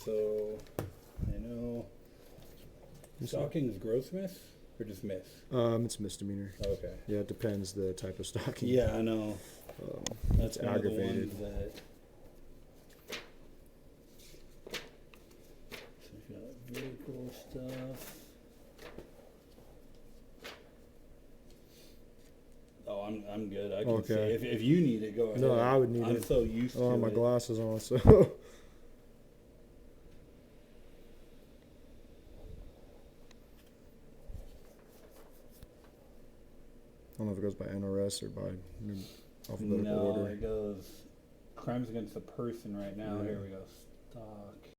So, I know. Stalking is gross miss or just miss? It's misdemeanor. Okay. Yeah, it depends the type of stalking. Yeah, I know. That's it's one aggravated. of the ones that. So we got vehicle stuff. Oh, I'm good. I can see. If you need it, go ahead. No, I would need it. I'm so used to it. Oh, my glasses on, so. I don't know if it goes by NRS or by alphabetical order. No, it goes crimes against a person right now. Yeah. Here we go.